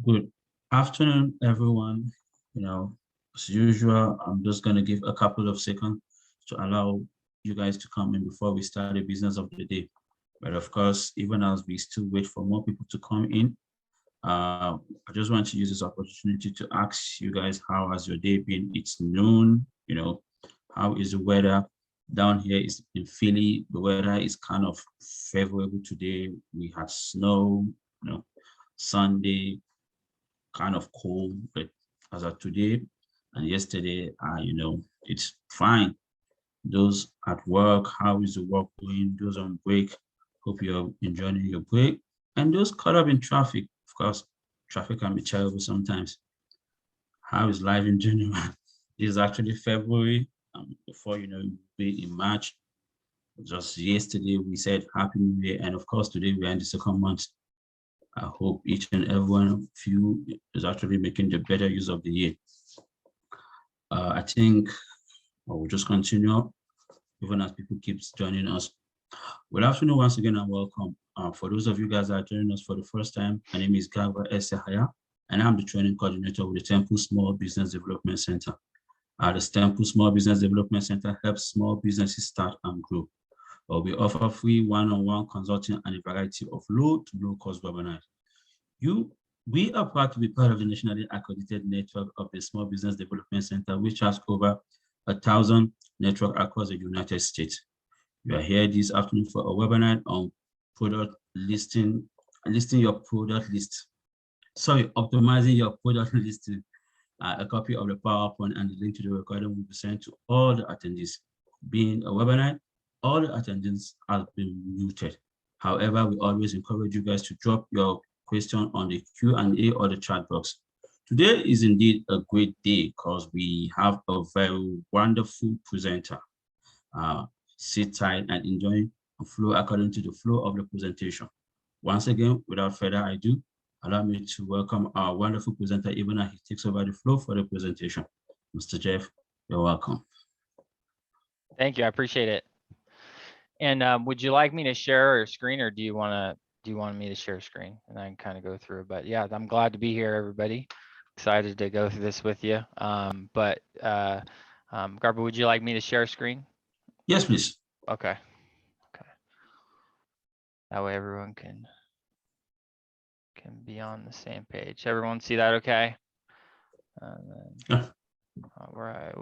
Good afternoon, everyone. As usual, I'm just going to give a couple of seconds to allow you guys to come in before we start the business of the day. But of course, even as we still wait for more people to come in, I just want to use this opportunity to ask you guys, how has your day been? It's noon, how is the weather? Down here is in Philly. The weather is kind of favorable today. We had snow, Sunday, kind of cold, but as of today and yesterday, it's fine. Those at work, how is the work going? Those on break, hope you're enjoying your break. And those caught up in traffic, of course, traffic can be terrible sometimes. How is life in general? This is actually February. Before you know, we'll be in March. Just yesterday, we said Happy New Year. And of course, today we are in the second month. I hope each and every one of you is actually making the better use of the year. I think I will just continue, even as people keep joining us. Good afternoon once again and welcome. For those of you guys that are joining us for the first time, my name is Gaba Esehaya, and I'm the training coordinator with the Temple Small Business Development Center. The Temple Small Business Development Center helps small businesses start and grow. We offer free one-on-one consulting and a variety of low to low-cost webinars. We are proud to be part of the nationally accredited network of the Small Business Development Center, which has over 1,000 networks across the United States. You are here this afternoon for a webinar on product listing your product list. Sorry, optimizing your product listing. A copy of the PowerPoint and the link to the recording will be sent to all the attendees. Being a webinar, all the attendees have been muted. However, we always encourage you guys to drop your question on the Q&A or the chat box. Today is indeed a great day because we have a very wonderful presenter. Sit tight and enjoy the flow according to the flow of the presentation. Once again, without further ado, allow me to welcome our wonderful presenter, even as he takes over the flow for the presentation. Mr. Jeff, you're welcome. Thank you, I appreciate it. And would you like me to share a screen, or do you want me to share a screen and I can kind of go through? But yeah, I'm glad to be here, everybody. Excited to go through this with you. Garba, would you like me to share a screen? Yes, please. Okay. That way everyone can be on the same page. Everyone see that okay? Yeah. All right.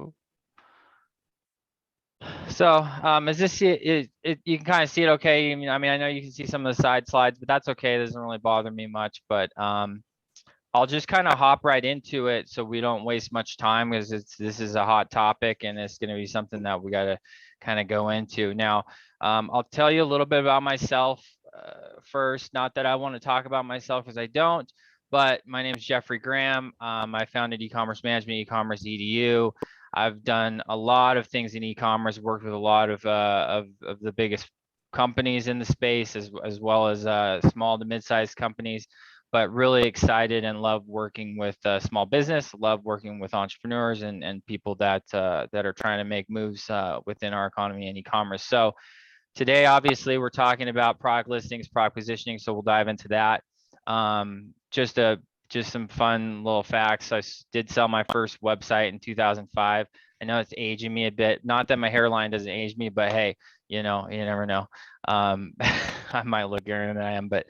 So as this you can kind of see it okay. I mean, I know you can see some of the side slides, but that's okay. It doesn't really bother me much, but I'll just kind of hop right into it so we don't waste much time, because this is a hot topic and it's going to be something that we got to kind of go into. Now, I'll tell you a little bit about myself first. Not that I want to talk about myself, because I don't, but my name is Jeffry Graham. I founded eCommerceMGMT, eCommerce EDU. I've done a lot of things in e-commerce, worked with a lot of the biggest companies in the space, as well as small to mid-sized companies, but really excited and love working with small business, love working with entrepreneurs and people that are trying to make moves within our economy and e-commerce. So today, obviously, we're talking about product listings, product positioning, so we'll dive into that. Just some fun little facts. I did sell my first website in 2005. I know it's aging me a bit. Not that my hairline doesn't age me, but hey, you never know. I might look younger than I am, but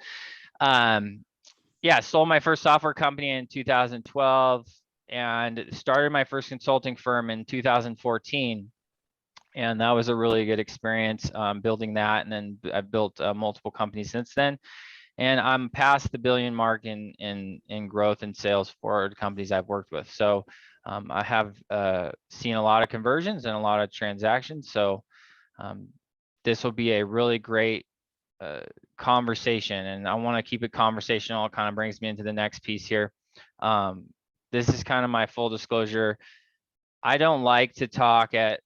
yeah, sold my first software company in 2012 and started my first consulting firm in 2014. And that was a really good experience building that. And then I've built multiple companies since then. And I'm past the billion mark in growth and sales for the companies I've worked with. So I have seen a lot of conversions and a lot of transactions. So this will be a really great conversation, and I want to keep it conversational. It kind of brings me into the next piece here. This is kind of my full disclosure. I don't like to talk at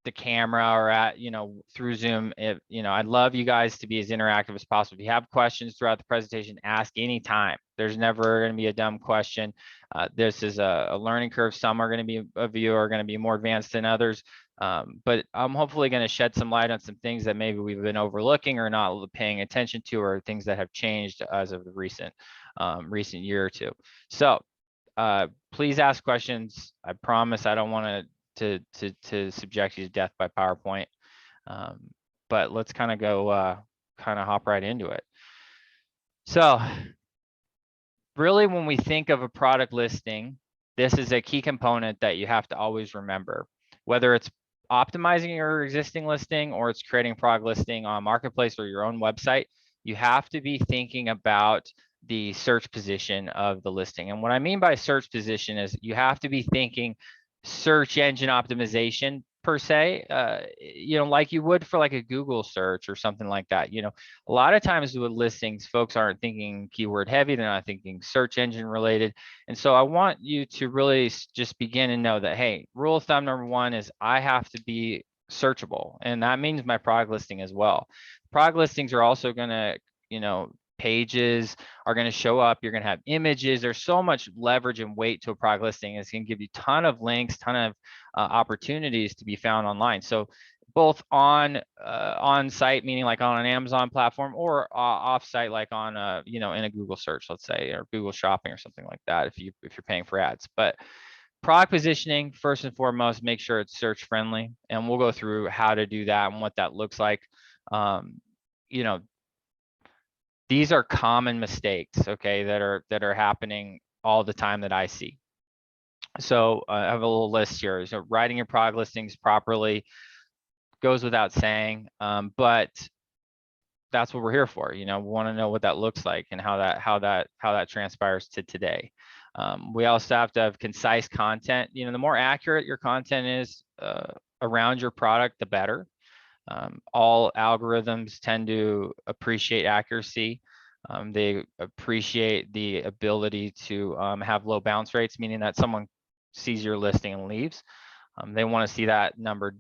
the camera or through Zoom. I'd love you guys to be as interactive as possible. If you have questions throughout the presentation, ask anytime. There's never going to be a dumb question. This is a learning curve. Some are going to be of you are going to be more advanced than others. But I'm hopefully going to shed some light on some things that maybe we've been overlooking or not paying attention to, or things that have changed as of the recent year or two. So please ask questions. I promise I don't want to subject you to death by PowerPoint. But let's kind of go, kind of hop right into it. So really, when we think of a product listing, this is a key component that you have to always remember, whether it's optimizing your existing listing or it's creating a product listing on Marketplace or your own website. You have to be thinking about the search position of the listing. And what I mean by search position is you have to be thinking search engine optimization per se, like you would for like a Google search or something like that. A lot of times with listings, folks aren't thinking keyword heavy, they're not thinking search engine related. And so I want you to really just begin and know that, hey, rule of thumb number one is I have to be searchable. And that means my product listing as well. Product listings are also going to, pages are going to show up. You're going to have images. There's so much leverage and weight to a product listing. It's going to give you a ton of links, ton of opportunities to be found online. So both on site, meaning like on an Amazon platform, or off site, like on in a Google search, let's say, or Google Shopping or something like that, if you're paying for ads. But product positioning, first and foremost, make sure it's search friendly, and we'll go through how to do that and what that looks like. These are common mistakes, okay, that are happening all the time that I see. So I have a little list here. So writing your product listings properly goes without saying, but that's what we're here for. We want to know what that looks like and how that transpires to today. We also have to have concise content. The more accurate your content is around your product, the better. All algorithms tend to appreciate accuracy. They appreciate the ability to have low bounce rates, meaning that someone sees your listing and leaves. They want to see that number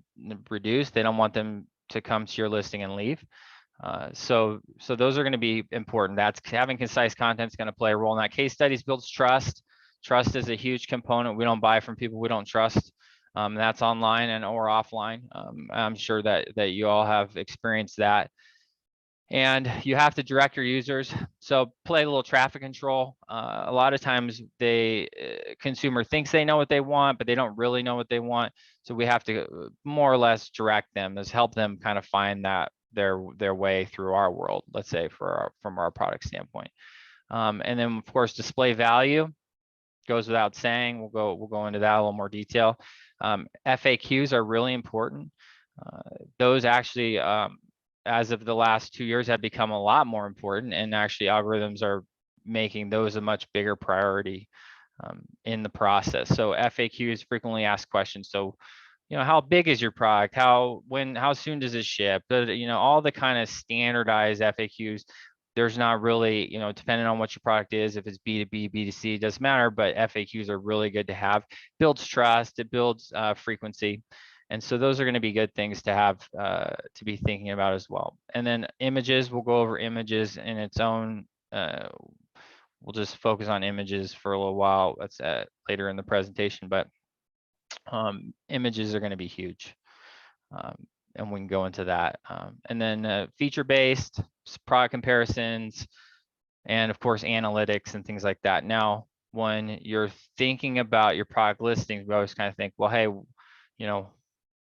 reduced. They don't want them to come to your listing and leave. So those are going to be important. That's having concise content is going to play a role in that. Case studies builds trust. Trust is a huge component. We don't buy from people we don't trust. That's online and or offline. I'm sure that you all have experienced that. And you have to direct your users. So play a little traffic control. A lot of times consumer thinks they know what they want, but they don't really know what they want. So we have to more or less direct them, is help them kind of find that their way through our world, let's say from our product standpoint. And then of course, display value goes without saying. We'll go into that a little more detail. FAQs are really important. Those actually, as of the last 2 years, have become a lot more important, and actually algorithms are making those a much bigger priority in the process. So FAQs, frequently asked questions. So, how big is your product? How soon does it ship? All the kind of standardized FAQs. There's not really, depending on what your product is, if it's B2B, B2C, it doesn't matter, but FAQs are really good to have. Builds trust, it builds frequency. And so those are going to be good things to have to be thinking about as well. And then images, we'll go over images in its own. We'll just focus on images for a little while. That's later in the presentation, but images are going to be huge. And we can go into that. And then feature-based product comparisons, and of course, analytics and things like that. Now, when you're thinking about your product listings, we always kind of think, well, hey,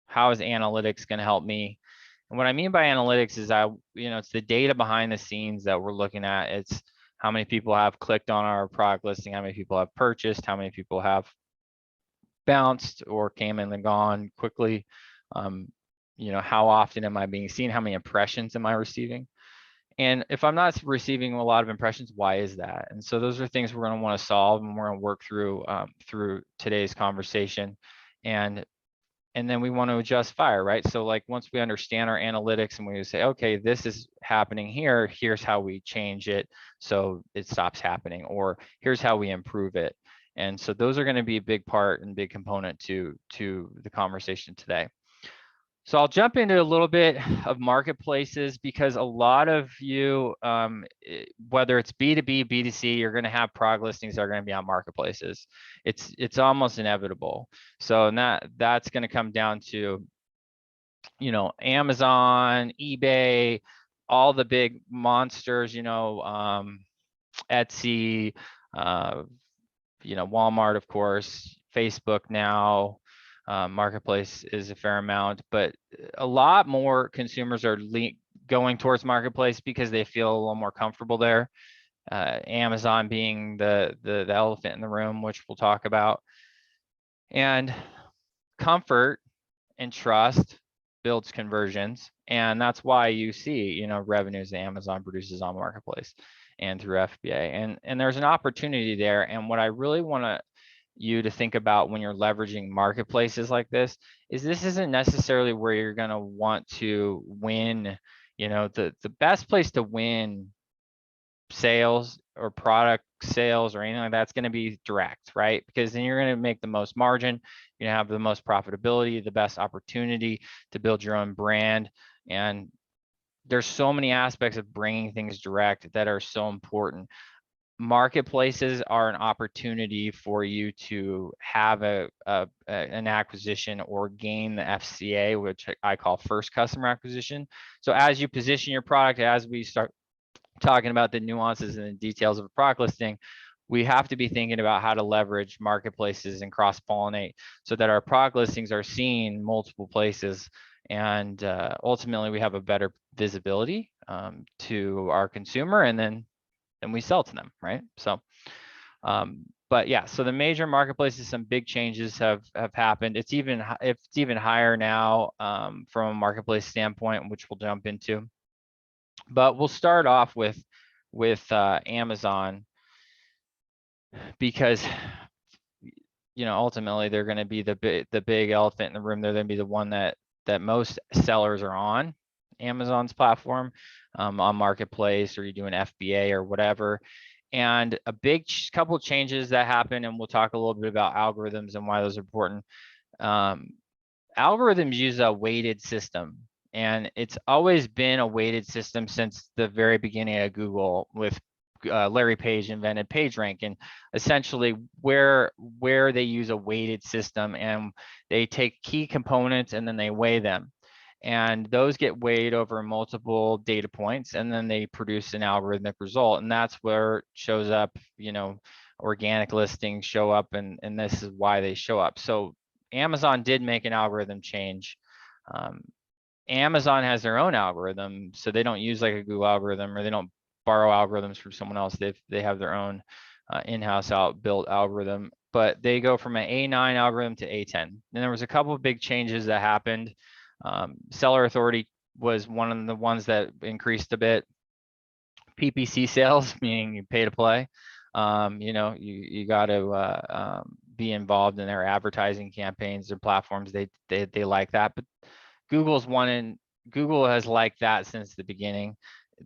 how is analytics going to help me? And what I mean by analytics is it's the data behind the scenes that we're looking at. It's how many people have clicked on our product listing, how many people have purchased, how many people have bounced or came in and gone quickly. How often am I being seen? How many impressions am I receiving? And if I'm not receiving a lot of impressions, why is that? And so those are things we're going to want to solve, and we're going to work through today's conversation. And then we want to adjust fire, right? So like once we understand our analytics and we say, okay, this is happening here, here's how we change it so it stops happening, or here's how we improve it. And so those are going to be a big part and big component to the conversation today. So I'll jump into a little bit of marketplaces, because a lot of you, whether it's B2B, B2C, you're going to have product listings that are going to be on marketplaces. It's almost inevitable. So that's going to come down to you know, Amazon, eBay, all the big monsters, you know, Etsy, you know, Walmart, of course, Facebook now, Marketplace is a fair amount, but a lot more consumers are going towards Marketplace because they feel a little more comfortable there. Amazon being the elephant in the room, which we'll talk about. And comfort and trust builds conversions, and that's why you see, you know, revenues that Amazon produces on Marketplace and through FBA, and there's an opportunity there. And what I really want you to think about when you're leveraging marketplaces like this isn't necessarily where you're going to want to win. You know, the best place to win sales or product sales or anything like that's going to be direct, right? Because then you're going to make the most margin, you're going to have the most profitability, the best opportunity to build your own brand. And there's so many aspects of bringing things direct that are so important. Marketplaces are an opportunity for you to have an acquisition or gain the FCA, which I call first customer acquisition. So as you position your product, as we start talking about the nuances and the details of a product listing, we have to be thinking about how to leverage marketplaces and cross-pollinate so that our product listings are seen multiple places, and ultimately we have a better visibility to our consumer, and then we sell to them, right? So but yeah, so the major marketplaces, some big changes have happened. It's even higher now from a marketplace standpoint, which we'll jump into. But we'll start off with Amazon, because you know, ultimately they're going to be the big elephant in the room. They're going to be the one that most sellers are on Amazon's platform, on Marketplace, or you do an FBA or whatever. And a big couple of changes that happen, and we'll talk a little bit about algorithms and why those are important. Algorithms use a weighted system, and it's always been a weighted system since the very beginning of Google, with Larry Page invented PageRank, and essentially where they use a weighted system, and they take key components and then they weigh them, and those get weighed over multiple data points, and then they produce an algorithmic result. And that's where it shows up, you know, organic listings show up, and this is why they show up. So Amazon did make an algorithm change. Amazon has their own algorithm, so they don't use like a Google algorithm, or they don't borrow algorithms from someone else. They have their own in-house built algorithm, but they go from an A9 algorithm to A10. And there was a couple of big changes that happened. Seller authority was one of the ones that increased a bit. PPC sales, meaning you pay to play. You know, you got to be involved in their advertising campaigns, their platforms. They like that, but Google has liked that since the beginning.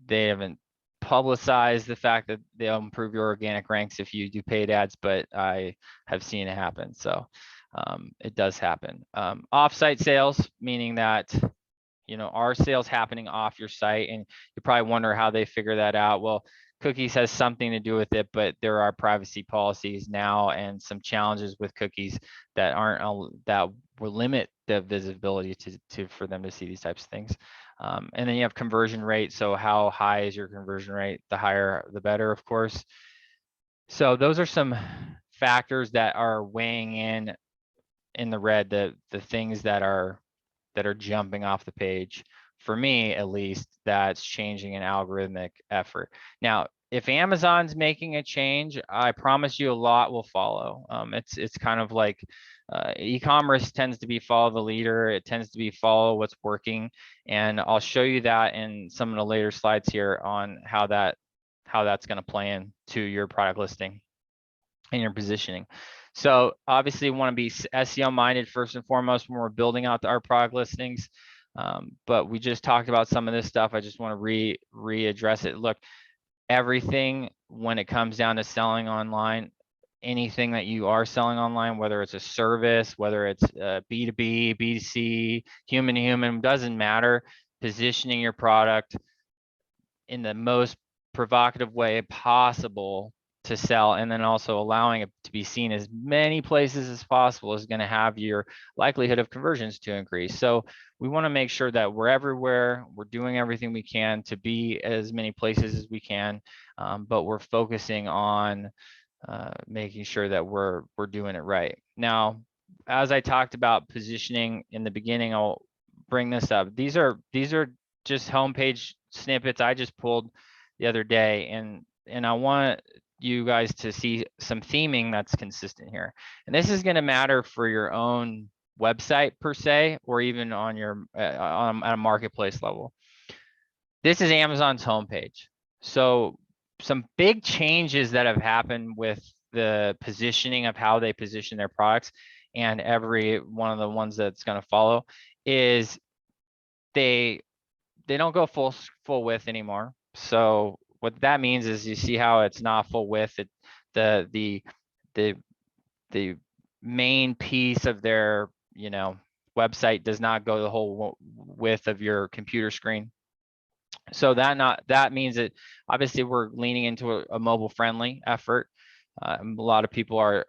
They haven't publicized the fact that they'll improve your organic ranks if you do paid ads, but I have seen it happen. So it does happen. Offsite sales, meaning that, you know, are sales happening off your site? And you probably wonder how they figure that out. Well, cookies has something to do with it, but there are privacy policies now and some challenges with cookies that that will limit the visibility for them to see these types of things. And then you have conversion rate. So how high is your conversion rate? The higher, the better, of course. So those are some factors that are weighing in the red, the things that are jumping off the page. For me, at least, that's changing an algorithmic effort. Now, if Amazon's making a change, I promise you a lot will follow. It's kind of like e-commerce tends to be follow the leader. It tends to be follow what's working. And I'll show you that in some of the later slides here on how that's going to play into your product listing and your positioning. So obviously we want to be SEO minded first and foremost when we're building out our product listings. But we just talked about some of this stuff. I just want to readdress it. Look, everything when it comes down to selling online, anything that you are selling online, whether it's a service, whether it's B2B, B2C, human to human, doesn't matter. Positioning your product in the most provocative way possible to sell, and then also allowing it to be seen as many places as possible is going to have your likelihood of conversions to increase. So we want to make sure that we're everywhere, we're doing everything we can to be as many places as we can, but we're focusing on making sure that we're doing it right. Now, as I talked about positioning in the beginning, I'll bring this up. These are just homepage snippets I just pulled the other day, and I want you guys to see some theming that's consistent here. And this is going to matter for your own website per se, or even on your at a marketplace level. This is Amazon's homepage. So some big changes that have happened with the positioning of how they position their products, and every one of the ones that's going to follow, is they don't go full width anymore. So what that means is, you see how it's not full width. The main piece of their website does not go the whole width of your computer screen. So that means that obviously we're leaning into a mobile friendly effort. A lot of people are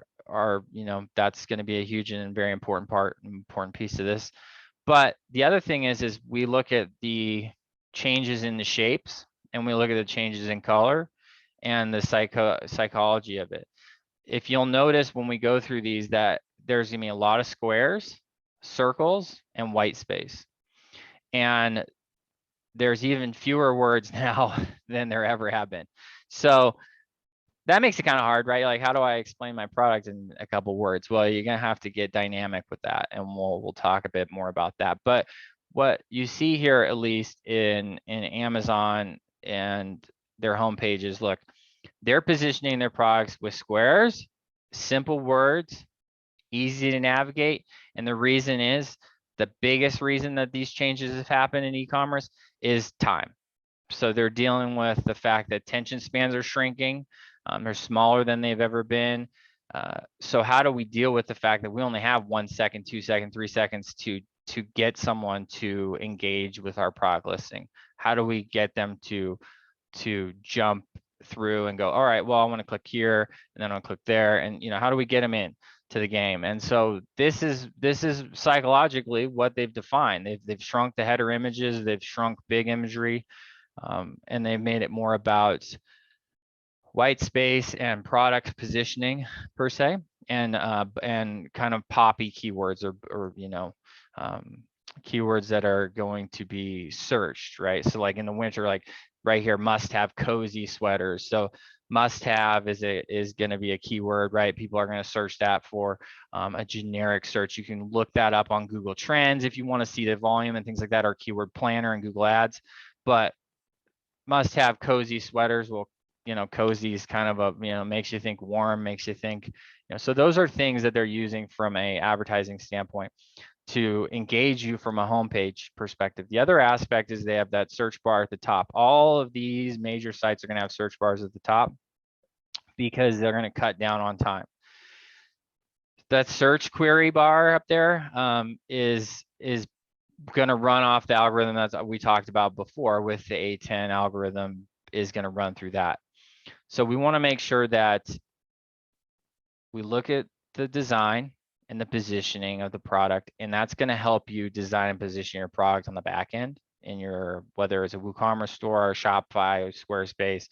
that's going to be a huge and very important piece of this. But the other thing is we look at the changes in the shapes, and we look at the changes in color and the psychology of it. If you'll notice when we go through these, that there's gonna be a lot of squares, circles, and white space. And there's even fewer words now than there ever have been. So that makes it kind of hard, right? Like, how do I explain my product in a couple words? Well, you're gonna have to get dynamic with that, and we'll talk a bit more about that. But what you see here, at least in Amazon and their home pages, look, they're positioning their products with squares, simple words, easy to navigate. And the reason is, the biggest reason that these changes have happened in e-commerce is time. So they're dealing with the fact that attention spans are shrinking. They're smaller than they've ever been. So how do we deal with the fact that we only have 1 second, 2 seconds, 3 seconds to get someone to engage with our product listing? How do we get them to jump through and go, all right, well, I want to click here, and then I'll click there, and how do we get them in to the game? And so this is psychologically what they've defined. They've shrunk the header images, they've shrunk big imagery, and they've made it more about white space and product positioning per se, and kind of poppy keywords, or keywords that are going to be searched, right? So like in the winter, like right here, must have cozy sweaters. So must have is going to be a keyword, right? People are going to search that for a generic search. You can look that up on Google Trends if you want to see the volume and things like that, or Keyword Planner and Google Ads. But must have cozy sweaters. Well, cozy is kind of a, makes you think warm, makes you think, so those are things that they're using from a advertising standpoint to engage you from a homepage perspective. The other aspect is they have that search bar at the top. All of these major sites are going to have search bars at the top because they're going to cut down on time. That search query bar up there is going to run off the algorithm that we talked about before with the A10 algorithm, is going to run through that. So we want to make sure that we look at the design and the positioning of the product, and that's going to help you design and position your product on the back end in your, whether it's a WooCommerce store or Shopify or Squarespace,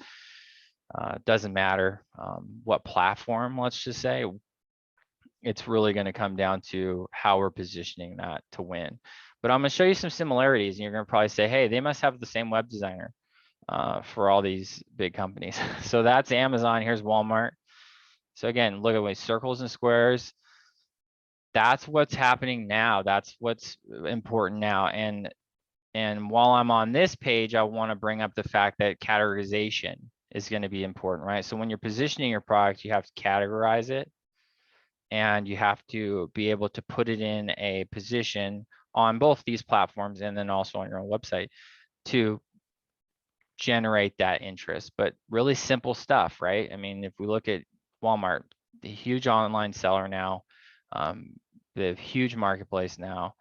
doesn't matter what platform, let's just say. It's really going to come down to how we're positioning that to win. But I'm going to show you some similarities, and you're going to probably say, hey, they must have the same web designer for all these big companies. So that's Amazon. Here's Walmart. So again, look at the way circles and squares. That's what's happening now. That's what's important now. And while I'm on this page, I want to bring up the fact that categorization is going to be important, right? So when you're positioning your product, you have to categorize it, and you have to be able to put it in a position on both these platforms and then also on your own website to generate that interest. But really simple stuff, right? I mean, if we look at Walmart, the huge online seller now, the huge marketplace now,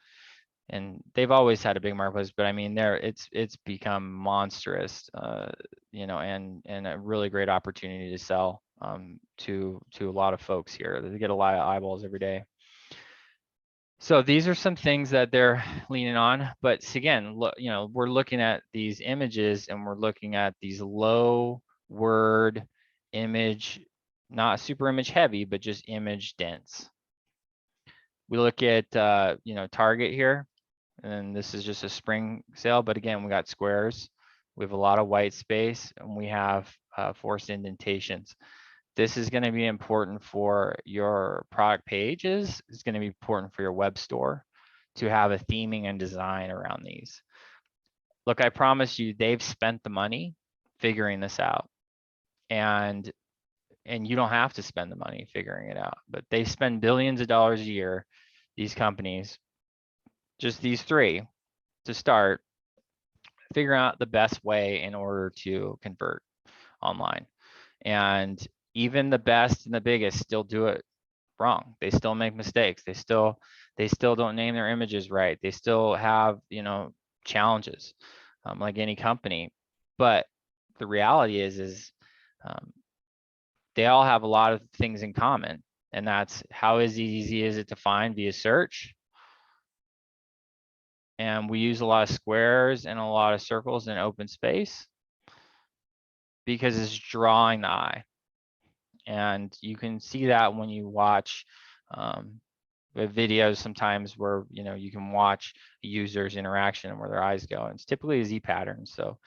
and they've always had a big marketplace, but I mean, it's become monstrous, and a really great opportunity to sell to a lot of folks here. They get a lot of eyeballs every day. So these are some things that they're leaning on, but again, look, you know, we're looking at these images and we're looking at these low word image, not super image heavy, but just image dense. We look at, you know, Target here, and this is just a spring sale, but again, we got squares. We have a lot of white space and we have forced indentations. This is going to be important for your product pages. It's going to be important for your web store to have a theming and design around these. Look, I promise you, they've spent the money figuring this out. And you don't have to spend the money figuring it out, but they spend billions of dollars a year, these companies, just these three to start, figuring out the best way in order to convert online. And even the best and the biggest still do it wrong. They still make mistakes. They still don't name their images right. They still have, you know, challenges, like any company. But the reality is they all have a lot of things in common, and that's how easy is it to find via search. And we use a lot of squares and a lot of circles in open space because it's drawing the eye. And you can see that when you watch videos sometimes where, you know, you can watch a user's interaction and where their eyes go. And it's typically a Z pattern. So,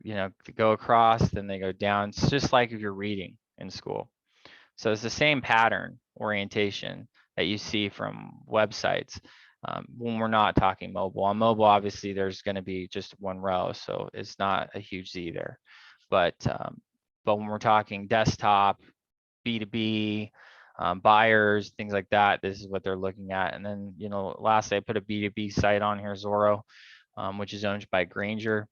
you know, they go across, then they go down. It's just like if you're reading in school. So it's the same pattern orientation that you see from websites when we're not talking mobile. On mobile, obviously, there's going to be just one row, so it's not a huge Z there. But when we're talking desktop, B2B, buyers, things like that, this is what they're looking at. And then, you know, lastly, I put a B2B site on here, Zorro, which is owned by Granger.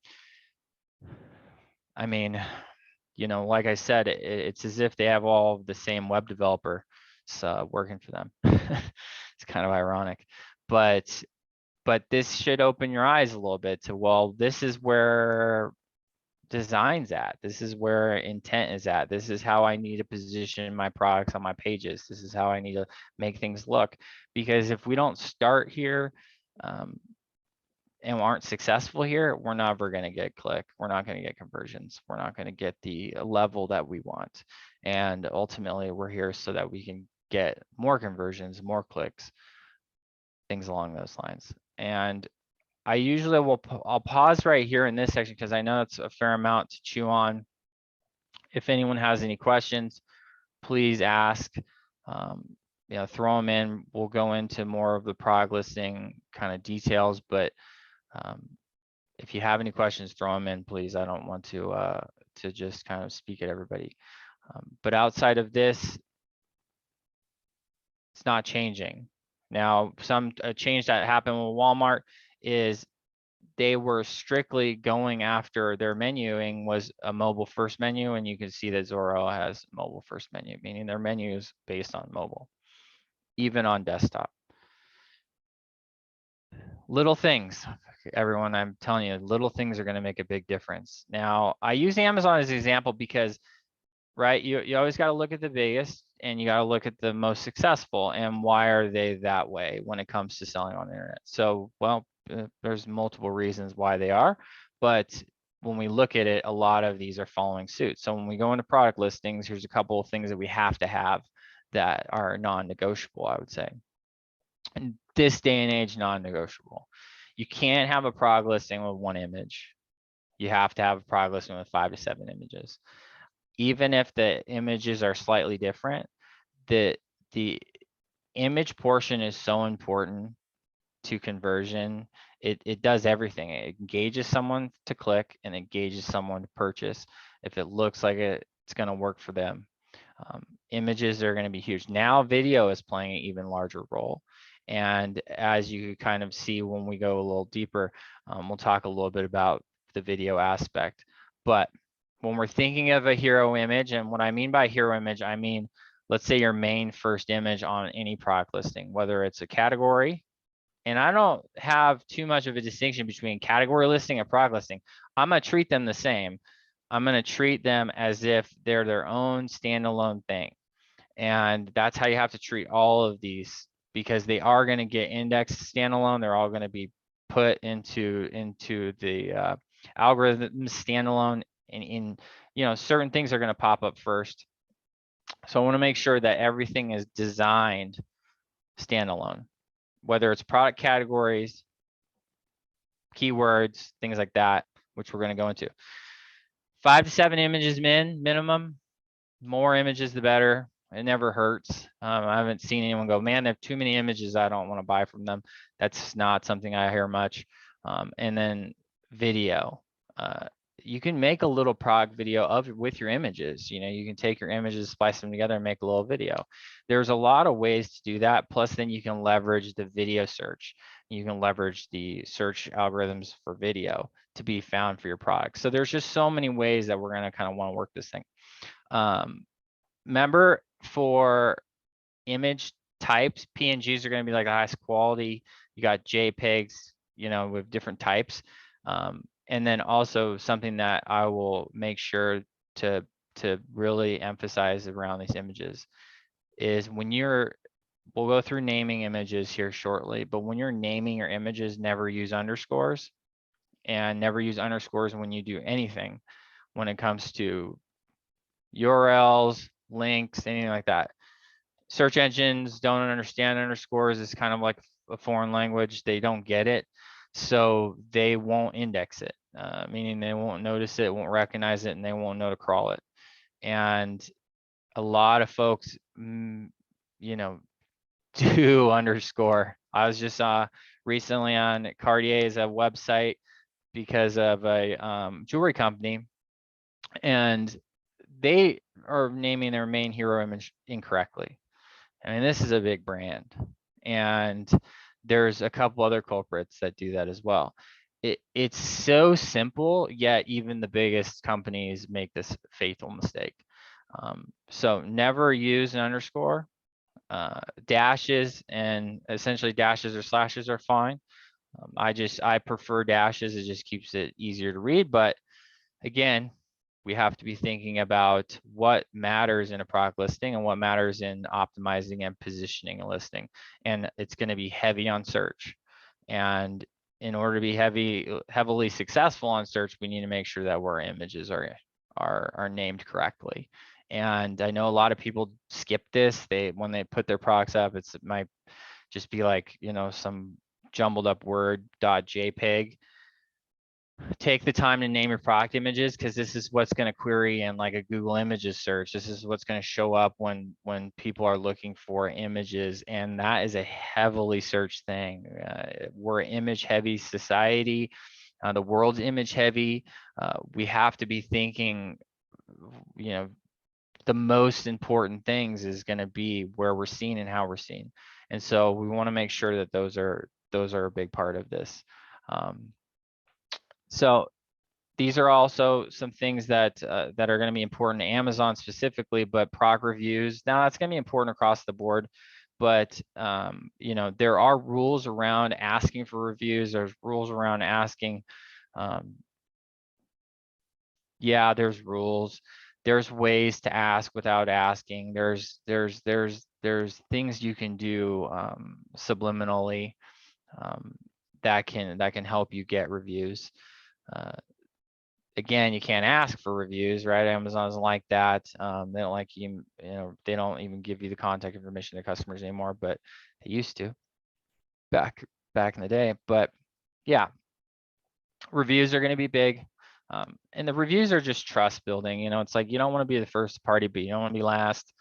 I mean, you know, like I said, it's as if they have all the same web developer working for them. It's kind of ironic, but this should open your eyes a little bit to, well, this is where design's at. This is where intent is at. This is how I need to position my products on my pages. This is how I need to make things look. Because if we don't start here, and aren't successful here, we're never going to get click. We're not going to get conversions. We're not going to get the level that we want. And ultimately, we're here so that we can get more conversions, more clicks, things along those lines. And I usually I'll pause right here in this section because I know it's a fair amount to chew on. If anyone has any questions, please ask. You know, throw them in. We'll go into more of the product listing kind of details, but if you have any questions, throw them in, please. I don't want to just kind of speak at everybody. But outside of this, it's not changing. Now, a change that happened with Walmart is they were strictly going after their menuing was a mobile first menu, and you can see that Zorro has mobile first menu, meaning their menu is based on mobile, even on desktop. Little things, everyone, I'm telling you, little things are going to make a big difference. Now, I use Amazon as an example because, right, you always got to look at the biggest and you got to look at the most successful, and why are they that way when it comes to selling on the internet? So, well, there's multiple reasons why they are, but when we look at it, a lot of these are following suit. So when we go into product listings, here's a couple of things that we have to have that are non-negotiable, I would say. In this day and age, non-negotiable. You can't have a product listing with one image. You have to have a product listing with 5 to 7 images. Even if the images are slightly different, the image portion is so important to conversion. It does everything. It engages someone to click and engages someone to purchase if it looks like it's going to work for them. Images are going to be huge. Now video is playing an even larger role. And as you kind of see when we go a little deeper, we'll talk a little bit about the video aspect. But when we're thinking of a hero image, and what I mean by hero image, I mean, let's say your main first image on any product listing, whether it's a category, and I don't have too much of a distinction between category listing and product listing. I'm going to treat them the same. I'm going to treat them as if they're their own standalone thing. And that's how you have to treat all of these, because they are going to get indexed standalone. They're all going to be put into the algorithm standalone, and in, you know, certain things are going to pop up first. So I want to make sure that everything is designed standalone, whether it's product categories, keywords, things like that, which we're going to go into. 5 to 7 images minimum. More images, the better. It never hurts. I haven't seen anyone go, man, they have too many images, I don't want to buy from them. That's not something I hear much. And then video. You can make a little product video of with your images. You know, you can take your images, splice them together, and make a little video. There's a lot of ways to do that. Plus, then you can leverage the video search. You can leverage the search algorithms for video to be found for your product. So there's just so many ways that we're going to kind of want to work this thing. Remember, for image types, PNGs are going to be like the highest quality. You got JPEGs, you know, with different types. And then also something that I will make sure to really emphasize around these images is when you're, we'll go through naming images here shortly, but when you're naming your images, never use underscores, and never use underscores when you do anything when it comes to URLs, links, anything like that. Search engines don't understand underscores. It's kind of like a foreign language. They don't get it. So they won't index it, meaning they won't notice it, won't recognize it, and they won't know to crawl it. And a lot of folks, you know, do underscore. I was just recently on Cartier's website because of a jewelry company, and they are naming their main hero image incorrectly. I mean, this is a big brand, and there's a couple other culprits that do that as well. It's so simple, yet even the biggest companies make this fatal mistake. So never use an underscore. Dashes, and essentially dashes or slashes are fine. I prefer dashes. It just keeps it easier to read. But again, we have to be thinking about what matters in a product listing and what matters in optimizing and positioning a listing. And it's going to be heavy on search. And in order to be heavily successful on search, we need to make sure that our images are named correctly. And I know a lot of people skip this. When they put their products up, it might just be like, you know, some jumbled up word .jpg. Take the time to name your product images, because this is what's going to query in like a Google Images search. This is what's going to show up when people are looking for images, and that is a heavily searched thing. We're an image heavy society. The world's image heavy. We have to be thinking, you know, the most important things is going to be where we're seen and how we're seen. And so we want to make sure that those are a big part of this. So these are also some things that are going to be important to Amazon specifically, but product reviews. Now that's going to be important across the board, but you know, there are rules around asking for reviews. There's rules around asking. Yeah, there's rules. There's ways to ask without asking. There's things you can do subliminally that can help you get reviews. Again, you can't ask for reviews, right? Amazon doesn't like that. They don't like you know, they don't even give you the contact information of customers anymore, but they used to back in the day. But yeah, reviews are going to be big. And the reviews are just trust building. You know, it's like, you don't want to be the first party, but you don't want to be last.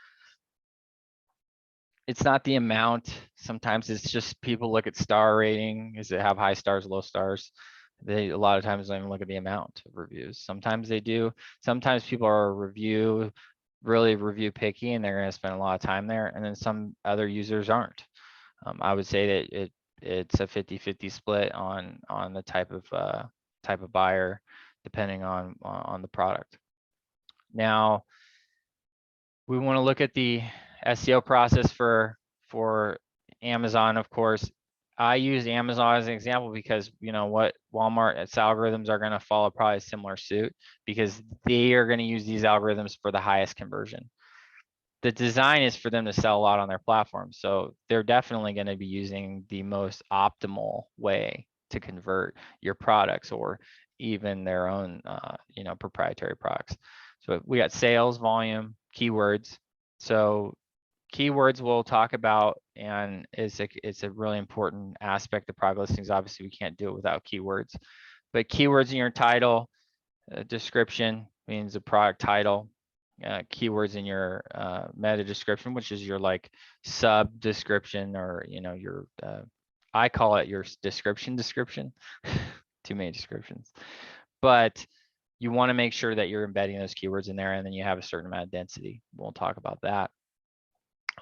It's not the amount. Sometimes it's just people look at star rating. Does it have high stars, low stars? They a lot of times don't even look at the amount of reviews. Sometimes they do. Sometimes people are really review picky, and they're going to spend a lot of time there. And then some other users aren't. I would say that it's a 50-50 split on the type of buyer, depending on the product. Now, we want to look at the SEO process for Amazon, of course. I use Amazon as an example because you know what, Walmart, its algorithms are going to follow probably a similar suit because they are going to use these algorithms for the highest conversion. The design is for them to sell a lot on their platform. So they're definitely going to be using the most optimal way to convert your products or even their own, you know, proprietary products. So we got sales, volume, keywords. So keywords we'll talk about, and it's a really important aspect of product listings. Obviously, we can't do it without keywords, but keywords in your title, description means the product title, keywords in your meta description, which is your like sub description, or you know your I call it your description. Too many descriptions, but you want to make sure that you're embedding those keywords in there, and then you have a certain amount of density. We'll talk about that.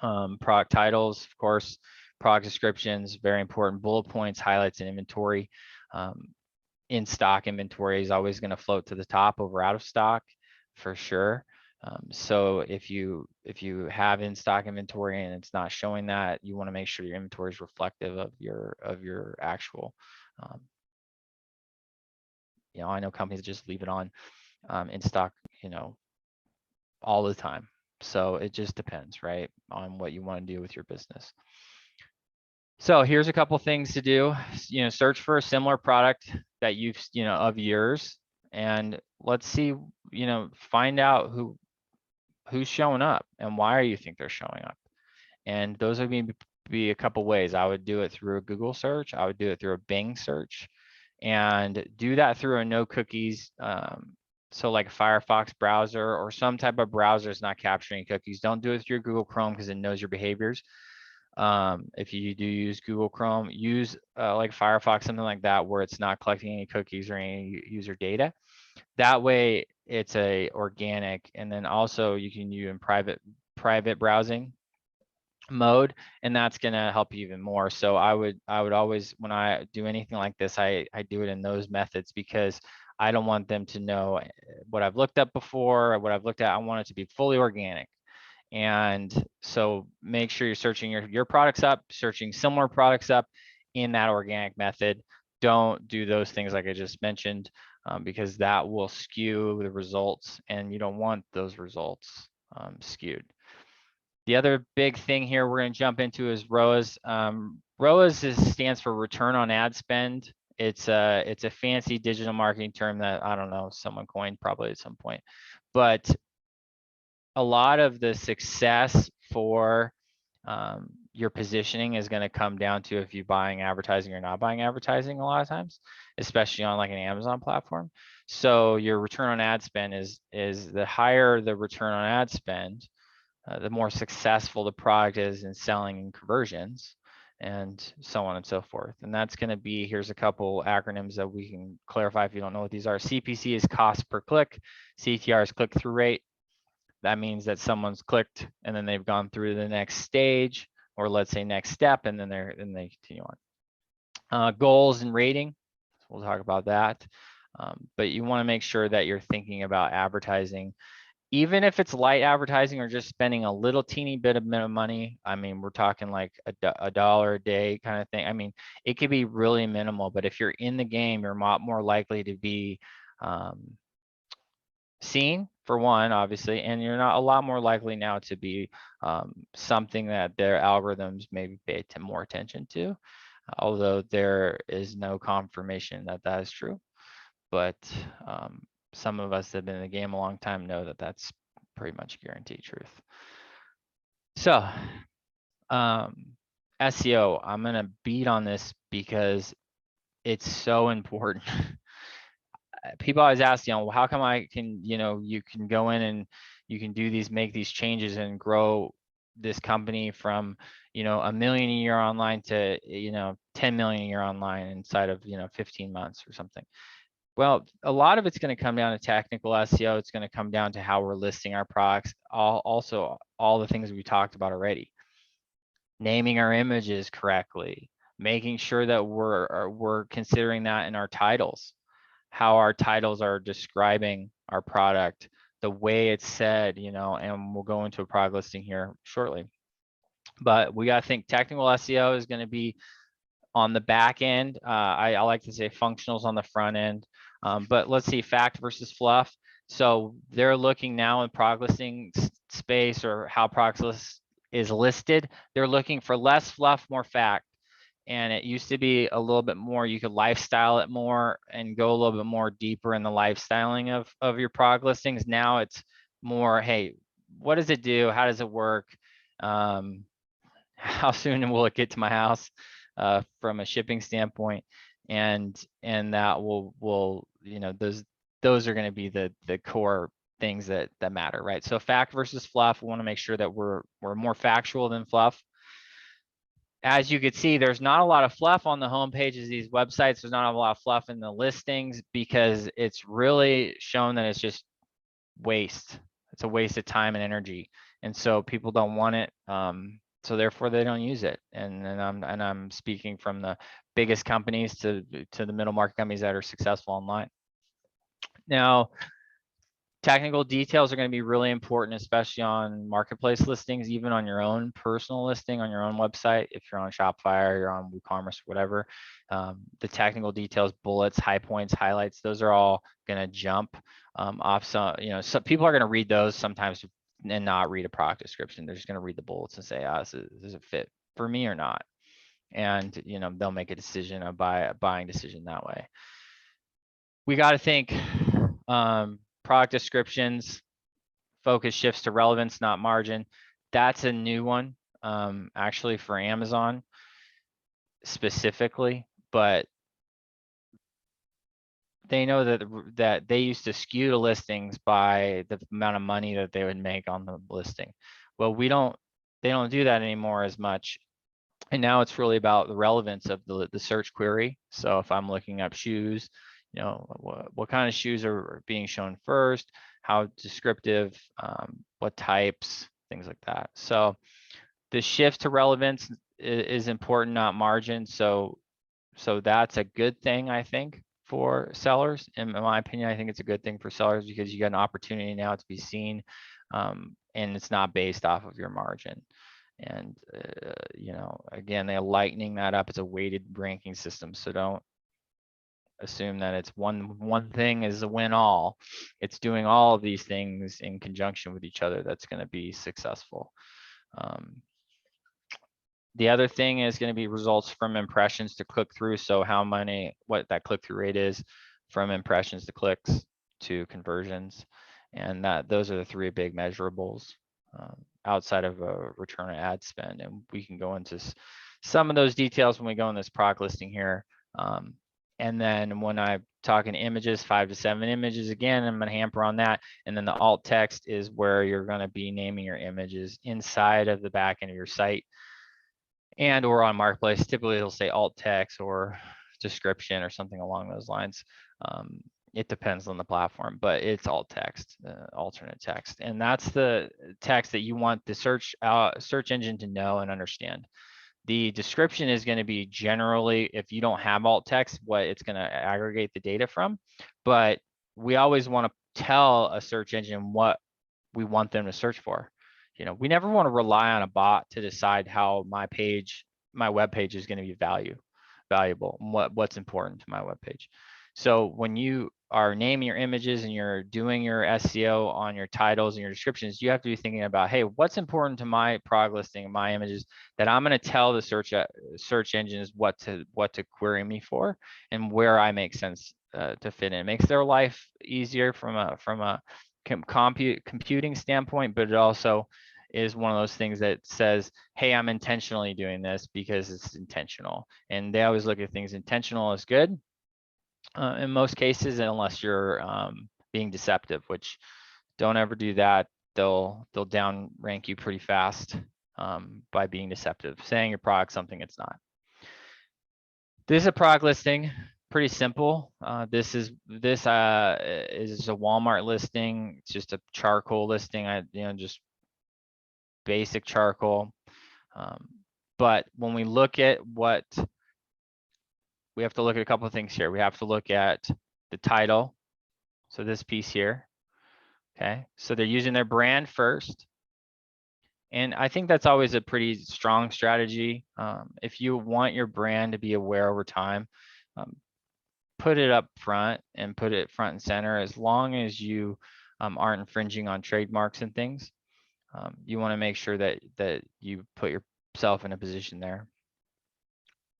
Product titles, of course, product descriptions, very important. Bullet points, highlights, and inventory. In stock inventory is always going to float to the top over out of stock for sure. So if you have in stock inventory and it's not showing that, you want to make sure your inventory is reflective of your actual. You know, I know companies just leave it on in stock, you know, all the time. So it just depends, right, on what you want to do with your business. So here's a couple things to do. You know, search for a similar product that you've, you know, of yours, and let's see, you know, find out who's showing up and why you think they're showing up. And those are going to be a couple ways. I would do it through a Google search. I would do it through a Bing search, and do that through a no cookies. So like a Firefox browser or some type of browser is not capturing cookies. Don't do it through Google Chrome because it knows your behaviors. If you do use Google Chrome, use like Firefox, something like that, where it's not collecting any cookies or any user data. That way it's a organic, and then also you can use in private browsing mode, and that's going to help you even more. So I would always, when I do anything like this, I do it in those methods because I don't want them to know what I've looked up before or what I've looked at. I want it to be fully organic. And so make sure you're searching your products up, searching similar products up in that organic method. Don't do those things like I just mentioned, because that will skew the results, and you don't want those results skewed. The other big thing here we're going to jump into is ROAS. ROAS stands for return on ad spend. It's a fancy digital marketing term that I don't know, someone coined probably at some point, but a lot of the success for your positioning is going to come down to if you're buying advertising or not buying advertising a lot of times, especially on like an Amazon platform. So your return on ad spend is the higher the return on ad spend, the more successful the product is in selling conversions, and so on and so forth. And that's going to be, here's a couple acronyms that we can clarify if you don't know what these are. CPC is cost per click. CTR is click-through rate. That means that someone's clicked and then they've gone through the next stage, or let's say next step, and then they continue on. Goals and rating, we'll talk about that. But you want to make sure that you're thinking about advertising, even if it's light advertising or just spending a little teeny bit of money. I mean, we're talking like a dollar a day kind of thing. I mean, it could be really minimal, but if you're in the game, you're a lot more likely to be seen, for one, obviously, and you're not a lot more likely now to be something that their algorithms maybe pay more attention to, although there is no confirmation that that is true. But some of us that have been in the game a long time know that that's pretty much guaranteed truth. So SEO, I'm gonna beat on this because it's so important. People always ask, you know, how come I can, you know, you can go in and you can do these, make these changes and grow this company from, you know, 1 million a year online to, you know, 10 million a year online inside of, you know, 15 months or something. Well, a lot of it's going to come down to technical SEO. It's going to come down to how we're listing our products. Also, all the things we talked about already. Naming our images correctly, making sure that we're considering that in our titles, how our titles are describing our product, the way it's said, you know, and we'll go into a product listing here shortly. But we got to think technical SEO is going to be On the back end, I like to say functionals on the front end. But let's see, fact versus fluff. So they're looking now in product listing space, or how product list is listed. They're looking for less fluff, more fact. And it used to be a little bit more, you could lifestyle it more and go a little bit more deeper in the lifestyling of your product listings. Now it's more, hey, what does it do? How does it work? How soon will it get to my house from a shipping standpoint? And that will those are going to be the core things that matter, right? So fact versus fluff. We want to make sure that we're more factual than fluff. As you can see, there's not a lot of fluff on the home pages of these websites. There's not a lot of fluff in the listings, because it's really shown that it's just waste. It's a waste of time and energy. And so people don't want it. So therefore they don't use it. And I'm speaking from the biggest companies to the middle market companies that are successful online. Now, technical details are going to be really important, especially on marketplace listings, even on your own personal listing on your own website. If you're on Shopify or you're on WooCommerce, whatever, the technical details, bullets, high points, highlights, those are all going to jump off. So people are going to read those sometimes and not read a product description. They're just going to read the bullets and say, does it fit for me or not? And they'll make a decision, a buying decision that way. We got to think product descriptions, focus shifts to relevance, not margin. That's a new one, actually, for Amazon specifically, but they know that they used to skew the listings by the amount of money that they would make on the listing. Well, they don't do that anymore as much. And now it's really about the relevance of the search query. So if I'm looking up shoes, what kind of shoes are being shown first, how descriptive, what types, things like that. So the shift to relevance is important, not margin. So that's a good thing, I think, for sellers. In my opinion, I think it's a good thing for sellers, because you got an opportunity now to be seen, and it's not based off of your margin. And again, they're lightening that up. It's a weighted ranking system, so don't assume that it's one thing is a win all. It's doing all of these things in conjunction with each other that's going to be successful. The other thing is going to be results from impressions to click through. So what that click through rate is from impressions to clicks to conversions. And those are the three big measurables outside of a return on ad spend. And we can go into some of those details when we go in this product listing here. And then when I'm talking images, 5 to 7 images, again, I'm going to hamper on that. And then the alt text is where you're going to be naming your images inside of the back end of your site. And or on marketplace, typically it'll say alt text or description or something along those lines. It depends on the platform, but it's alt text, alternate text, and that's the text that you want the search engine to know and understand. The description is going to be generally, if you don't have alt text, what it's going to aggregate the data from. But we always want to tell a search engine what we want them to search for. We never want to rely on a bot to decide how my web page is going to be valuable, and what's important to my web page. So when you are naming your images and you're doing your SEO on your titles and your descriptions, you have to be thinking about, hey, what's important to my product listing, my images, that I'm going to tell the search engines what to query me for, and where I make sense to fit in. It makes their life easier from a computing standpoint, but it also is one of those things that says, hey, I'm intentionally doing this because it's intentional. And they always look at things intentional as good in most cases, unless you're being deceptive, which don't ever do that. They'll down rank you pretty fast by being deceptive, saying your product's something it's not. This is a product listing. Pretty simple. This is a Walmart listing. It's just a charcoal listing. Just basic charcoal. But when we look at we have to look at a couple of things here. We have to look at the title. So this piece here. Okay. So they're using their brand first. And I think that's always a pretty strong strategy. If you want your brand to be aware over time, put it up front and put it front and center, as long as you aren't infringing on trademarks and things. You want to make sure that you put yourself in a position there.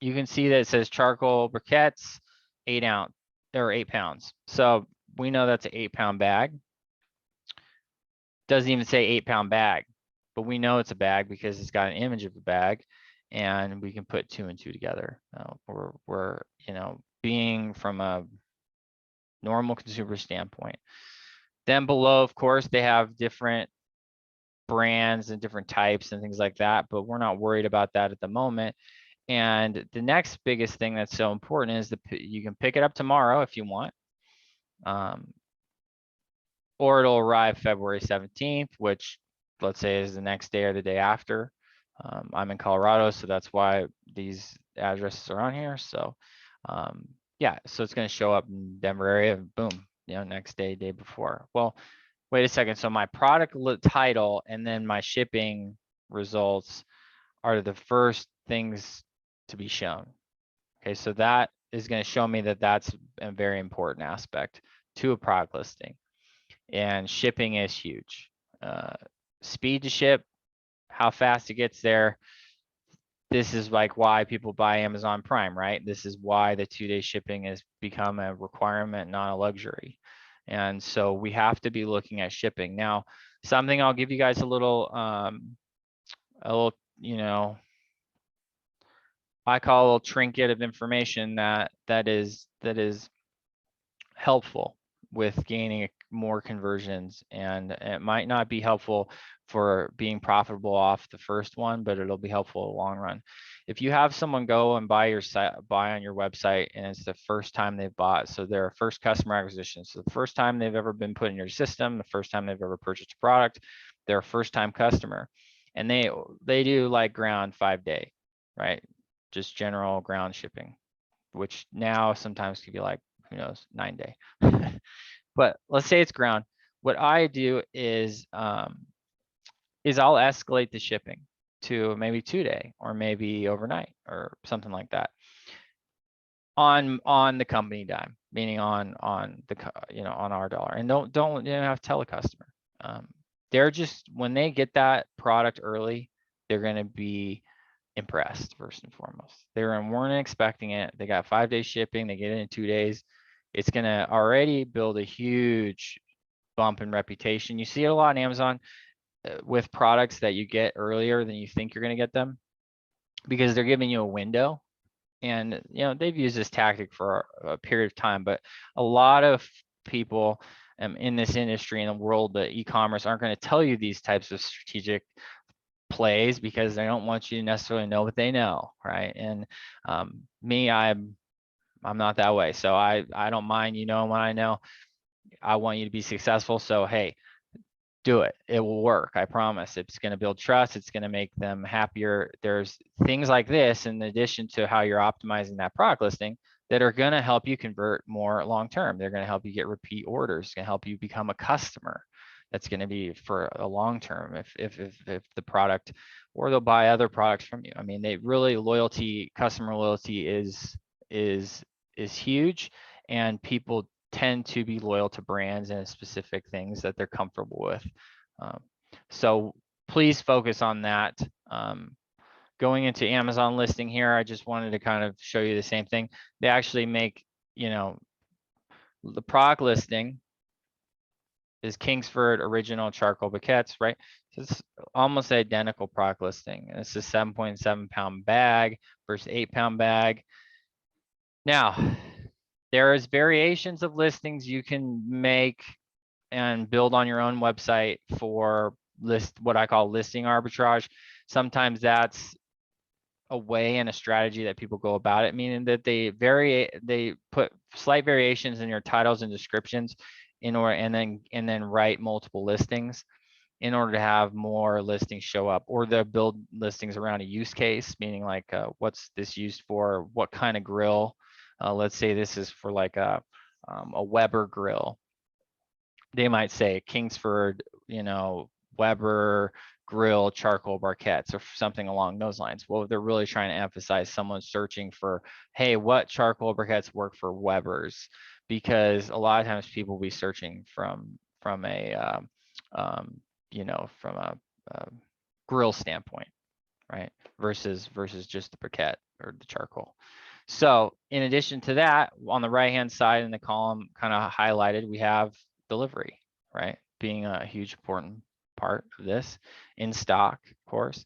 You can see that it says charcoal briquettes, 8 ounce or 8 pounds. So we know that's an 8-pound bag. Doesn't even say 8-pound bag, but we know it's a bag because it's got an image of a bag, and we can put 2 and 2 together. We're you know, being from a normal consumer standpoint. Then below, of course, they have different brands and different types and things like that, but we're not worried about that at the moment. And the next biggest thing that's so important is you can pick it up tomorrow if you want, or it'll arrive February 17th, which let's say is the next day or the day after. I'm in Colorado, so that's why these addresses are on here. So yeah, so it's going to show up in Denver area, boom, you know, next day, day before. Well, wait a second. So my product title and then my shipping results are the first things to be shown. Okay, so that is going to show me that that's a very important aspect to a product listing. And shipping is huge. Speed to ship, how fast it gets there. This is like why people buy Amazon Prime, right? This is why the 2-day shipping has become a requirement, not a luxury. And so we have to be looking at shipping. Now, something I'll give you guys a little, you know, I call a little trinket of information that is helpful with gaining more conversions, and it might not be helpful for being profitable off the first one, but it'll be helpful in the long run. If you have someone go and buy on your website and it's the first time they've bought, so they're a first customer acquisition, so the first time they've ever been put in your system, the first time they've ever purchased a product, they're a first time customer, and they do like ground 5-day, right? Just general ground shipping, which now sometimes can be like, who knows, 9-day. But let's say it's ground. What I do is I'll escalate the shipping to maybe 2-day or maybe overnight or something like that on the company dime, meaning on the, you know, on our dollar. And don't you don't have to tell a customer. They're just, when they get that product early, they're going to be impressed first and foremost. They weren't expecting it. They got 5-day shipping. They get it in 2 days. It's going to already build a huge bump in reputation. You see it a lot on Amazon with products that you get earlier than you think you're going to get them, because they're giving you a window. And you know, they've used this tactic for a period of time, but a lot of people in this industry, in the world of e-commerce, aren't going to tell you these types of strategic plays because they don't want you to necessarily know what they know, right? And me, I'm not that way. So I don't mind, you know, when I know I want you to be successful. So hey, do it. It will work. I promise. It's going to build trust. It's going to make them happier. There's things like this, in addition to how you're optimizing that product listing, that are going to help you convert more long term. They're going to help you get repeat orders. It's going to help you become a customer. That's going to be for a long term if the product, or they'll buy other products from you. I mean, they really, customer loyalty is huge, and people tend to be loyal to brands and specific things that they're comfortable with. So please focus on that. Going into Amazon listing here, I just wanted to kind of show you the same thing. They actually make, you know, the product listing is Kingsford original charcoal briquettes, right? So it's almost identical product listing. And it's a 7.7 pound bag versus 8-pound bag. Now, there is variations of listings you can make and build on your own website for what I call listing arbitrage. Sometimes that's a way and a strategy that people go about it, meaning that they put slight variations in your titles and descriptions in order, and then write multiple listings in order to have more listings show up, or they'll build listings around a use case, meaning like what's this used for, what kind of grill. Let's say this is for like a Weber grill. They might say Kingsford, you know, Weber grill charcoal barquettes or something along those lines. Well, they're really trying to emphasize someone searching for, hey, what charcoal briquettes work for Weber's? Because a lot of times people will be searching from a you know, from a grill standpoint, right? Versus just the briquette or the charcoal. So in addition to that, on the right-hand side in the column kind of highlighted, we have delivery, right? Being a huge important part of this, in stock, of course.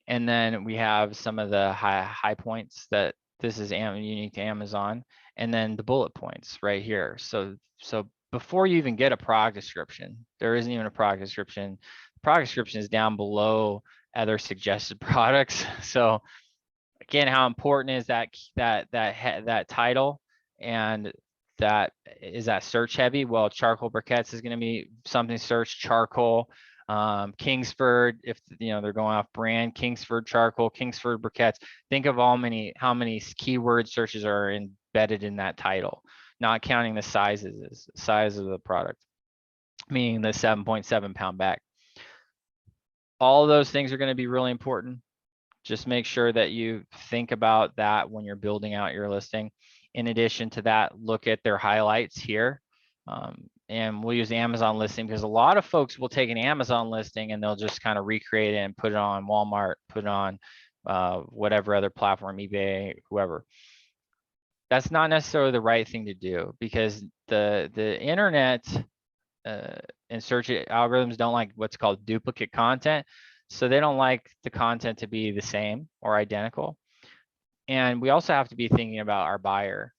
And then we have some of the high points that this is unique to Amazon, and then the bullet points right here. So before you even get a product description, there isn't even a product description. The product description is down below other suggested products. So again, how important is that title, and that is that search heavy? Well, charcoal briquettes is going to be something search charcoal. Kingsford, if you know they're going off brand, Kingsford charcoal, Kingsford briquettes. Think of how many keyword searches are embedded in that title, not counting the size of the product, meaning the 7.7 pound bag. All of those things are going to be really important. Just make sure that you think about that when you're building out your listing. In addition to that, look at their highlights here. And we'll use the Amazon listing because a lot of folks will take an Amazon listing and they'll just kind of recreate it and put it on Walmart, put it on whatever other platform, eBay, whoever. That's not necessarily the right thing to do, because the internet and search algorithms don't like what's called duplicate content. So they don't like the content to be the same or identical. And we also have to be thinking about our buyer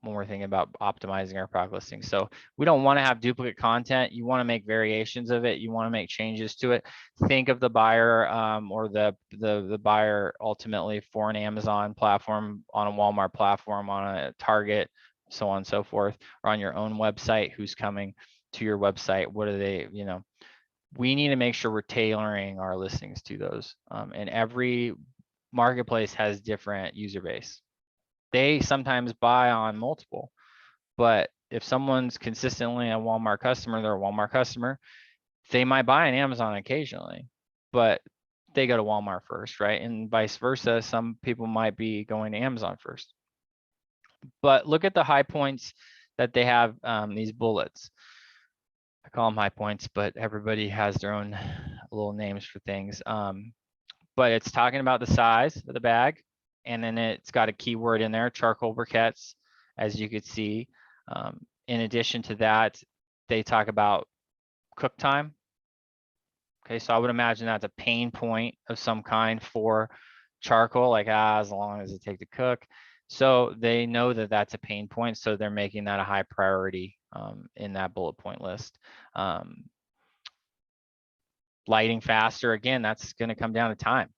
when we're thinking about optimizing our product listing. So we don't want to have duplicate content. You want to make variations of it. You want to make changes to it. Think of the buyer or the buyer ultimately for an Amazon platform, on a Walmart platform, on a Target, so on and so forth, or on your own website, who's coming to your website. What are they, you know, we need to make sure we're tailoring our listings to those. And every marketplace has different user base. They sometimes buy on multiple, but if someone's consistently a Walmart customer, they're a Walmart customer. They might buy on Amazon occasionally, but they go to Walmart first, right? And vice versa. Some people might be going to Amazon first. But look at the high points that they have, these bullets. I call them high points, but everybody has their own little names for things. But it's talking about the size of the bag, and then it's got a keyword in there, charcoal briquettes, as you could see. In addition to that, they talk about cook time. Okay, so I would imagine that's a pain point of some kind for charcoal, like as long as it takes to cook. So they know that that's a pain point, so they're making that a high priority in that bullet point list. Lighting faster, again, that's going to come down to time.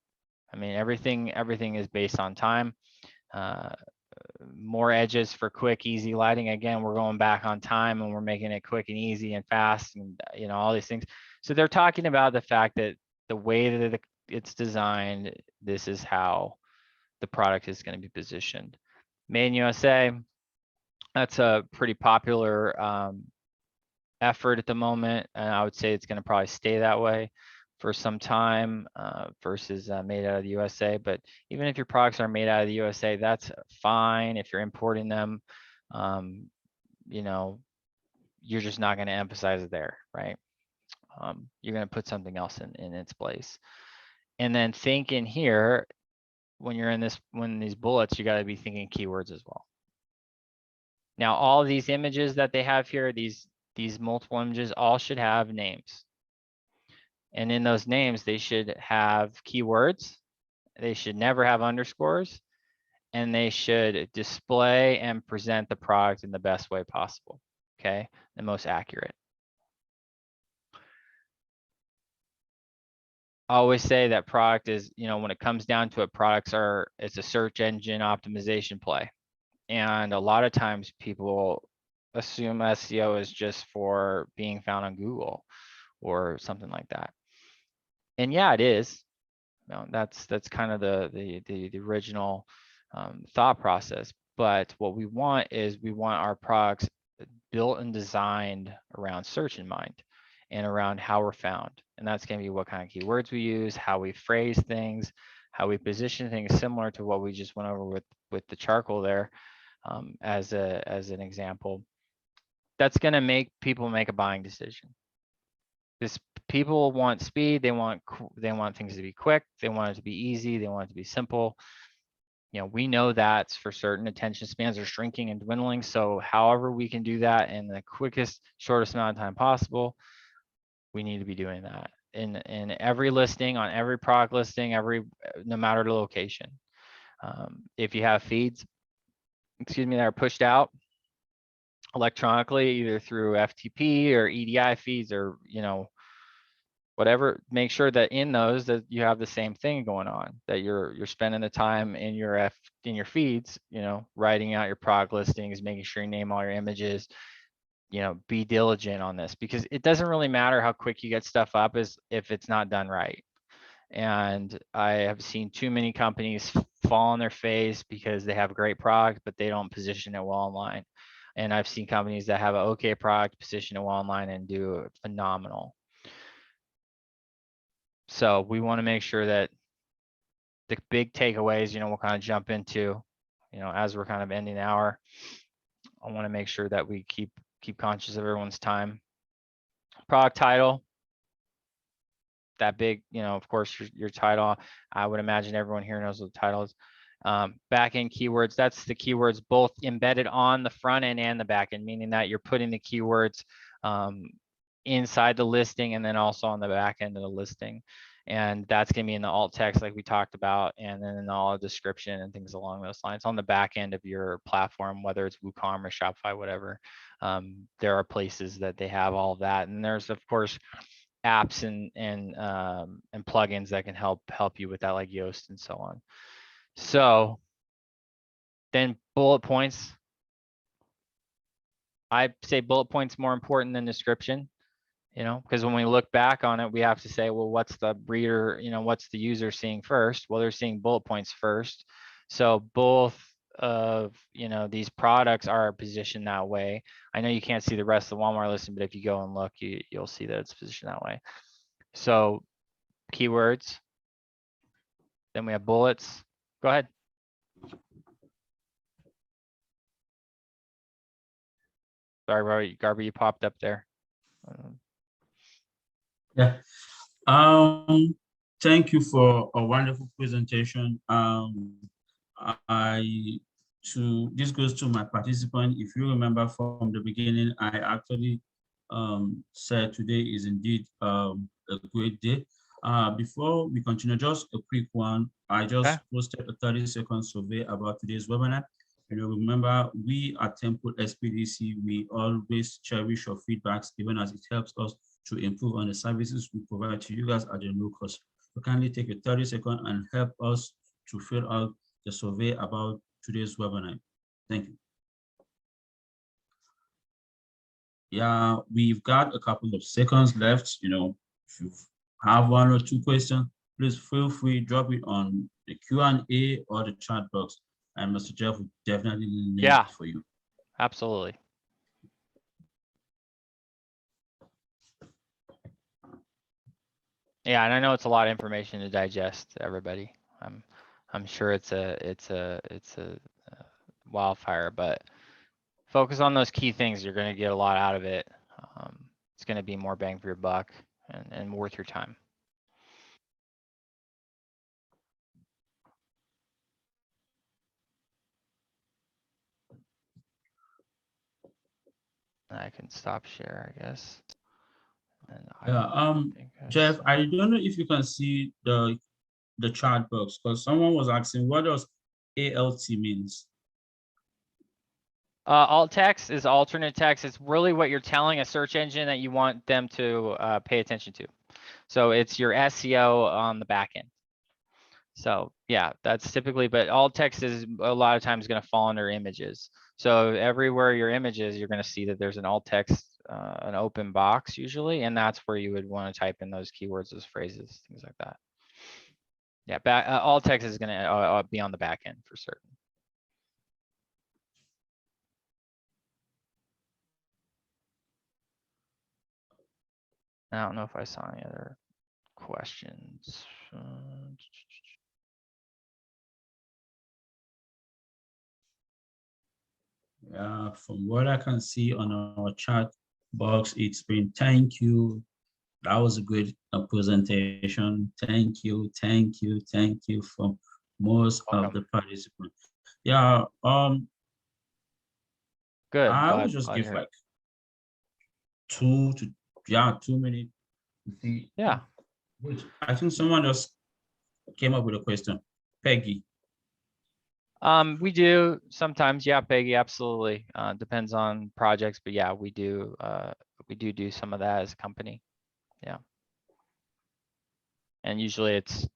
I mean, everything is based on time. More edges for quick, easy lighting. Again, we're going back on time and we're making it quick and easy and fast, and you know, all these things. So they're talking about the fact that the way that it's designed, this is how the product is going to be positioned. Made in USA, that's a pretty popular effort at the moment, and I would say it's going to probably stay that way for some time versus made out of the USA. But even if your products are made out of the USA, that's fine. If you're importing them, you know, you're just not going to emphasize it there, right? You're going to put something else in its place. And then think in here, when you're in this, when these bullets, you got to be thinking keywords as well. Now, all of these images that they have here, these multiple images, all should have names. And in those names, they should have keywords. They should never have underscores, and they should display and present the product in the best way possible. Okay, the most accurate. I always say that product is, you know, when it comes down to it, it's a search engine optimization play. And a lot of times people assume SEO is just for being found on Google or something like that. And yeah, it is. You know, that's kind of the original thought process. But what we want is we want our products built and designed around search in mind and around how we're found. And that's going to be what kind of keywords we use, how we phrase things, how we position things, similar to what we just went over with the charcoal there, as an example. That's going to make people make a buying decision. This people want speed. They want things to be quick. They want it to be easy. They want it to be simple. You know, we know that's for certain. Attention spans are shrinking and dwindling. So however we can do that in the quickest, shortest amount of time possible, we need to be doing that in every listing, on every product listing, no matter the location. If you have feeds, excuse me, that are pushed out electronically, either through FTP or EDI feeds, or, you know, whatever, make sure that in those that you have the same thing going on, that you're spending the time in your feeds, you know, writing out your product listings, making sure you name all your images. You know, be diligent on this, because it doesn't really matter how quick you get stuff up as if it's not done right. And I have seen too many companies fall on their face because they have a great product, but they don't position it well online. And I've seen companies that have an okay product, position it well online, and do phenomenal. So we want to make sure that the big takeaways, you know, we'll kind of jump into, you know, as we're kind of ending the hour. I want to make sure that we keep conscious of everyone's time. Product title, that big, you know, of course, your title. I would imagine everyone here knows what the title is. Back-end keywords, that's the keywords both embedded on the front end and the back end, meaning that you're putting the keywords inside the listing and then also on the back end of the listing. And that's going to be in the alt text like we talked about, and then in all the description and things along those lines on the back end of your platform, whether it's WooCommerce, Shopify, whatever. There are places that they have all of that. And there's, of course, apps and plugins that can help you with that, like Yoast and so on. So then bullet points. I say bullet points more important than description, you know, because when we look back on it, we have to say, well, what's the reader, you know, what's the user seeing first? Well, they're seeing bullet points first. So both of, you know, these products are positioned that way. I know you can't see the rest of the Walmart listing, but if you go and look, you'll see that it's positioned that way. So keywords, then we have bullets. Go ahead. Sorry, Garber, you popped up there. Yeah. Thank you for a wonderful presentation. This goes to my participant. If you remember from the beginning, I actually said today is indeed a great day. Before we continue, just a quick one. I just posted a 30-second survey about today's webinar. You know, remember, we at Temple SPDC, we always cherish your feedbacks, even as it helps us to improve on the services we provide to you guys at a no cost. So kindly take a 30-second and help us to fill out the survey about today's webinar. Thank you. Yeah, we've got a couple of seconds left. You know, if you have one or two questions, please feel free, drop it on the Q&A or the chat box, and Mr. Jeff will definitely link it for you. Absolutely. Yeah, and I know it's a lot of information to digest, everybody. I'm sure it's a wildfire, but focus on those key things. You're going to get a lot out of it. It's going to be more bang for your buck and worth your time. I can stop share, I guess. And Jeff, I don't know if you can see the chat box, because someone was asking, what does ALT means? Alt text is alternate text. It's really what you're telling a search engine that you want them to pay attention to. So it's your SEO on the back end. So yeah, that's typically, but alt text is a lot of times going to fall under images. So everywhere your images, you're going to see that there's an alt text, an open box usually, and that's where you would want to type in those keywords, those phrases, things like that. Yeah, alt text is going to be on the back end for certain. I don't know if I saw any other questions. From what I can see on our chat box, it's been thank you. That was a great presentation. Thank you, thank you, thank you from most of the participants. Yeah, Good. I Glad, would just glad to give hear it. like 2 minutes. To see. Yeah. Wait, I think someone just came up with a question. Peggy. We do sometimes, yeah, Peggy, absolutely. Depends on projects, but yeah, we do some of that as a company. Yeah. And usually it's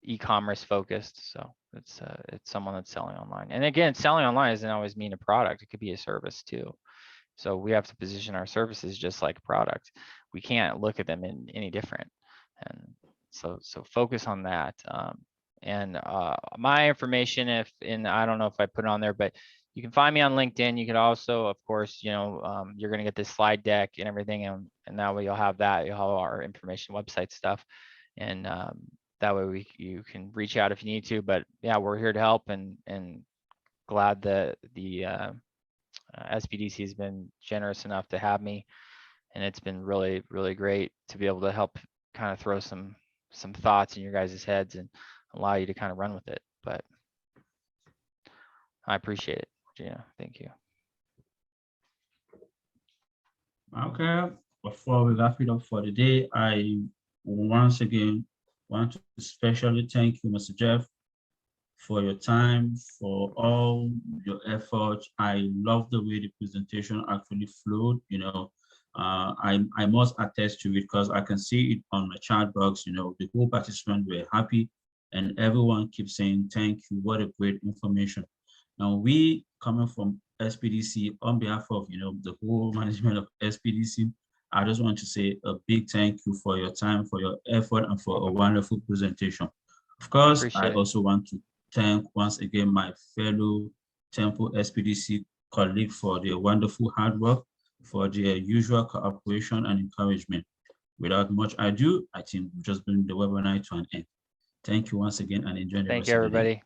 e-commerce focused, so it's someone that's selling online. And again, selling online doesn't always mean a product, it could be a service too. So we have to position our services just like a product. We can't look at them in any different. And so focus on that. And my information, I don't know if I put it on there, but you can find me on LinkedIn. You could also, of course, you're going to get this slide deck and everything, and that way you'll have that. You'll have our information, website stuff, and that way you can reach out if you need to. But yeah, we're here to help, and glad that the SBDC has been generous enough to have me, and it's been really, really great to be able to help kind of throw some thoughts in your guys' heads and allow you to kind of run with it. But I appreciate it, Gina. Thank you. Okay, before we wrap it up for the day, I once again want to especially thank you, Mr. Jeff, for your time, for all your efforts. I love the way the presentation actually flowed. I must attest to it because I can see it on my chat box. The whole participants were happy, and everyone keeps saying thank you. What a great information. Now, we coming from SPDC, on behalf of the whole management of SPDC, I just want to say a big thank you for your time, for your effort, and for a wonderful presentation. Of course, I also want to thank once again my fellow Temple SPDC colleague for their wonderful hard work, for their usual cooperation and encouragement. Without much ado, I think we've just bring the webinar to an end. Thank you once again, and enjoy the Thank rest you, of the day. everybody.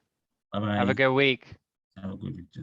Bye-bye. Have a good week. Have a good week too.